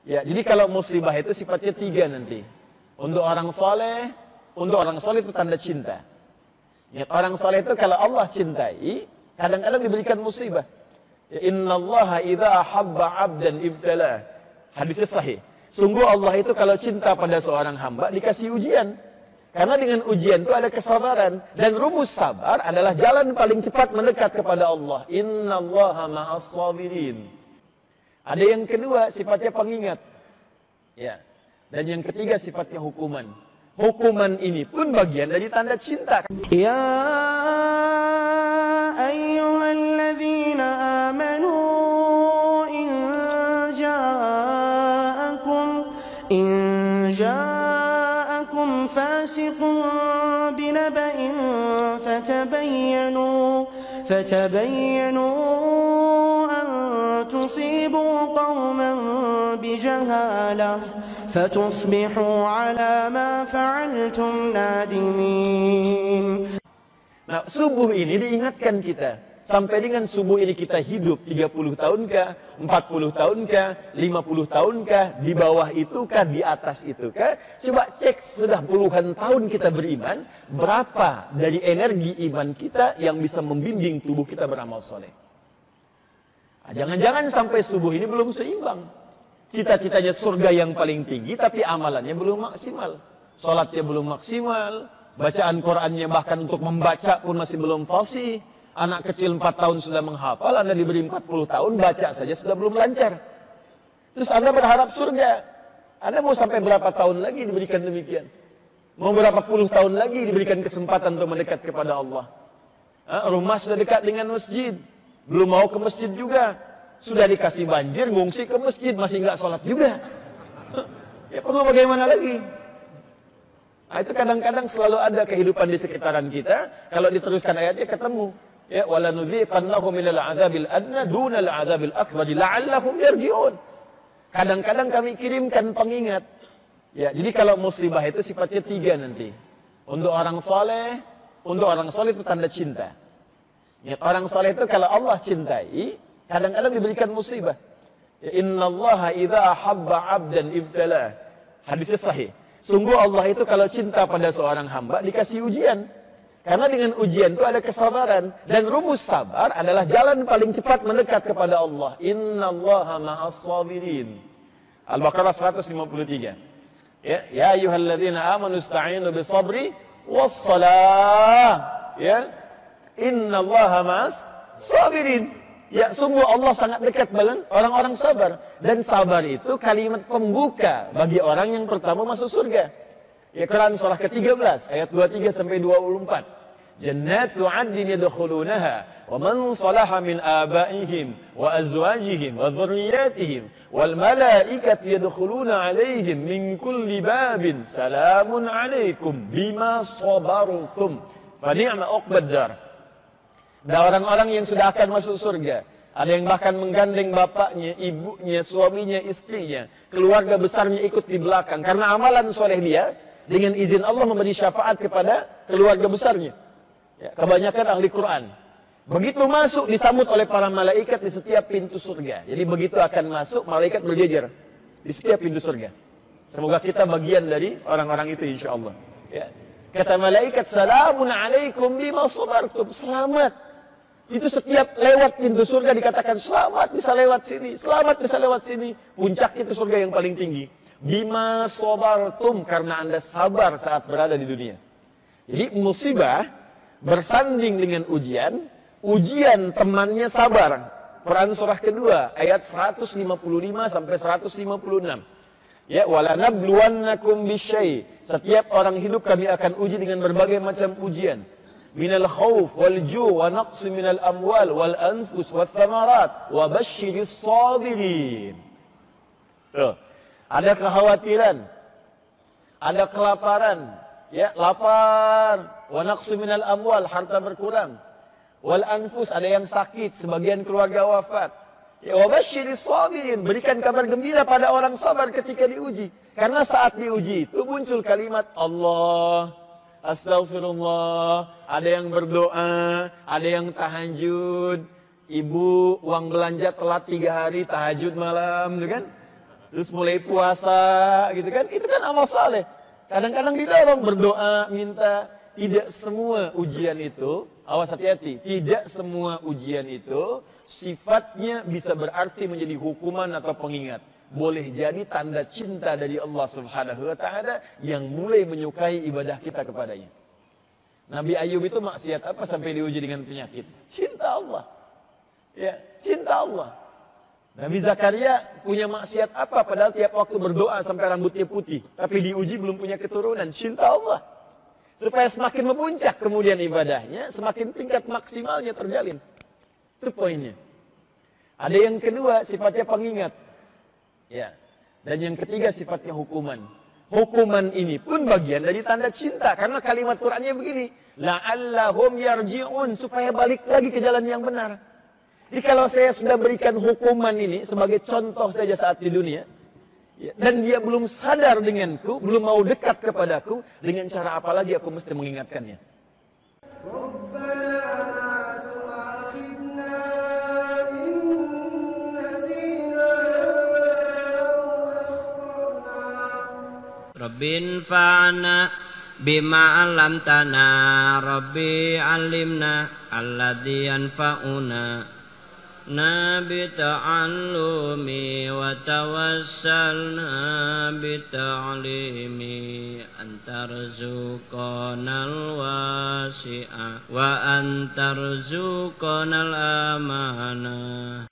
Ya, jadi kalau musibah itu sifatnya tiga nanti. Untuk orang soleh itu tanda cinta. Ya, orang soleh itu kalau Allah cintai, kadang-kadang diberikan musibah. Ya, innallaha idza ahabba 'abdan ibtala. Hadisnya sahih. Sungguh Allah itu kalau cinta pada seorang hamba dikasih ujian. Karena dengan ujian itu ada kesabaran. Dan rumus sabar adalah jalan paling cepat mendekat kepada Allah. Innallaha ma'as sabirin. Ada yang kedua sifatnya pengingat. Ya. Dan yang ketiga sifatnya hukuman. Hukuman ini pun bagian dari tanda cinta. Ya ayyuhalladzina amanu in ja'akum fasiqun binaba'in fatabayyanu an tusibu qauman bijahalah fatusbihu ala ma fa'altum nadimin. Nah, subuh ini diingatkan kita. Sampai dengan subuh ini kita hidup 30 tahunkah, 40 tahunkah, 50 tahunkah, di bawah itukah, di atas itukah? Coba cek sudah puluhan tahun kita beriman, berapa dari energi iman kita yang bisa membimbing tubuh kita beramal soleh? Nah, jangan-jangan sampai subuh ini belum seimbang. Cita-citanya surga yang paling tinggi, tapi amalannya belum maksimal. Salatnya belum maksimal, bacaan Qur'annya bahkan untuk membaca pun masih belum fasih. Anak kecil 4 tahun sudah menghafal, Anda diberi 40 tahun, baca saja sudah belum lancar. Terus Anda berharap surga. Anda mau sampai berapa tahun lagi diberikan demikian? Mau berapa puluh tahun lagi diberikan kesempatan untuk mendekat kepada Allah? Rumah sudah dekat dengan masjid, belum mau ke masjid juga. Sudah dikasih banjir, ngungsi ke masjid, masih nggak sholat juga. Ya perlu bagaimana lagi? Nah, itu kadang-kadang selalu ada kehidupan di sekitaran kita. Kalau diteruskan ayatnya ketemu. Ya, wala nudziqannahum minal 'adzabil adna dunal 'adzabil akbar la'allahum yarji'un. Kadang-kadang kami kirimkan pengingat. Ya, jadi kalau musibah itu sifatnya tiga nanti. Untuk orang soleh itu tanda cinta. Ya, orang soleh itu kalau Allah cintai, kadang-kadang diberikan musibah. Ya, innallaha idza ahabba 'abdan ibtala. Hadisnya sahih. Sungguh Allah itu kalau cinta pada seorang hamba dikasih ujian. Karena dengan ujian itu ada kesabaran. Dan rumus sabar adalah jalan paling cepat mendekat kepada Allah. Innallaha ma'as sabirin. Al-Baqarah 153. Ya ayyuhalladzina amanu ista'inu bisabri wassalah. Ya. Innallaha ma'as sabirin. Ya, sungguh Allah sangat dekat dengan orang-orang sabar. Dan sabar itu kalimat pembuka bagi orang yang pertama masuk surga. Ya, Quran surah ke-13 ayat 23 sampai 24. Jannatu 'adnin yadkhulunaha wa man salaha min abaihim wa azwajihim wa dhurriyyatihim wal malaikatu yadkhuluna 'alaihim min kulli babin salamun 'alaikum bima sabartum fa ni'ma 'uqbad dar. Dan orang-orang yang sudah akan masuk surga, ada yang bahkan menggandeng bapaknya, ibunya, suaminya, istrinya, keluarga besarnya ikut di belakang. Karena amalan soleh dia, dengan izin Allah memberi syafaat kepada keluarga besarnya. Ya, kebanyakan ahli Quran. Begitu masuk disambut oleh para malaikat di setiap pintu surga. Jadi begitu akan masuk, malaikat berjejer di setiap pintu surga. Semoga kita bagian dari orang-orang itu insya Allah. Ya. Kata malaikat, salamun alaikum bima sabartum. Selamat. Itu setiap lewat pintu surga dikatakan selamat bisa lewat sini, selamat bisa lewat sini. Puncaknya itu surga yang paling tinggi. Bima sabartum, karena Anda sabar saat berada di dunia. Jadi musibah bersanding dengan ujian, ujian temannya sabar. Quran surah kedua ayat 155 sampai 156. Ya, wala nabluwannakum bisyai. Setiap orang hidup kami akan uji dengan berbagai macam ujian. Minal khauf wal ju' wa naqsi minal amwal wal anfus wath thamarat wa basyiris sabirin. Ada kekhawatiran, ada kelaparan, ya, lapar, wa naqsi minal amwal, harta berkurang, wal anfus, ada yang sakit, sebagian keluarga wafat. Ya, wa basyiris sabirin, berikan kabar gembira pada orang sabar ketika diuji. Karena saat diuji itu muncul kalimat Allah, astagfirullah, ada yang berdoa, ada yang tahajud. Ibu uang belanja telat 3 hari, tahajud malam, gitu kan? terus mulai puasa gitu kan, itu kan amal saleh. Kadang-kadang didorong berdoa, minta. Tidak semua ujian itu, awas hati-hati, tidak semua ujian itu sifatnya bisa berarti menjadi hukuman atau pengingat. Boleh jadi tanda cinta dari Allah Subhanahu wa taala yang mulai menyukai ibadah kita kepadanya. Nabi Ayub itu maksiat apa sampai diuji dengan penyakit? Cinta Allah. Ya, cinta Allah. Nabi Zakaria punya maksiat apa padahal tiap waktu berdoa sampai rambutnya putih, tapi diuji belum punya keturunan? Cinta Allah. Supaya semakin memuncak kemudian ibadahnya, semakin tingkat maksimalnya terjalin. Itu poinnya. Ada yang kedua sifatnya pengingat. Ya. Dan yang ketiga sifatnya hukuman. Hukuman ini pun bagian dari tanda cinta. Karena kalimat Qur'annya begini. La'allahum yarji'un. Supaya balik lagi ke jalan yang benar. Jadi kalau saya sudah berikan hukuman ini sebagai contoh saja saat di dunia. Dan dia belum sadar denganku, belum mau dekat kepadaku, dengan cara apa lagi aku mesti mengingatkannya? Rabbin fa'na bima 'allamtana, Rabbi 'allimna alladzi yanfa'una. Bita'allumi wa tawassalna bita'limi antarzuqanal wasi'a wa antarzuqanal amanah.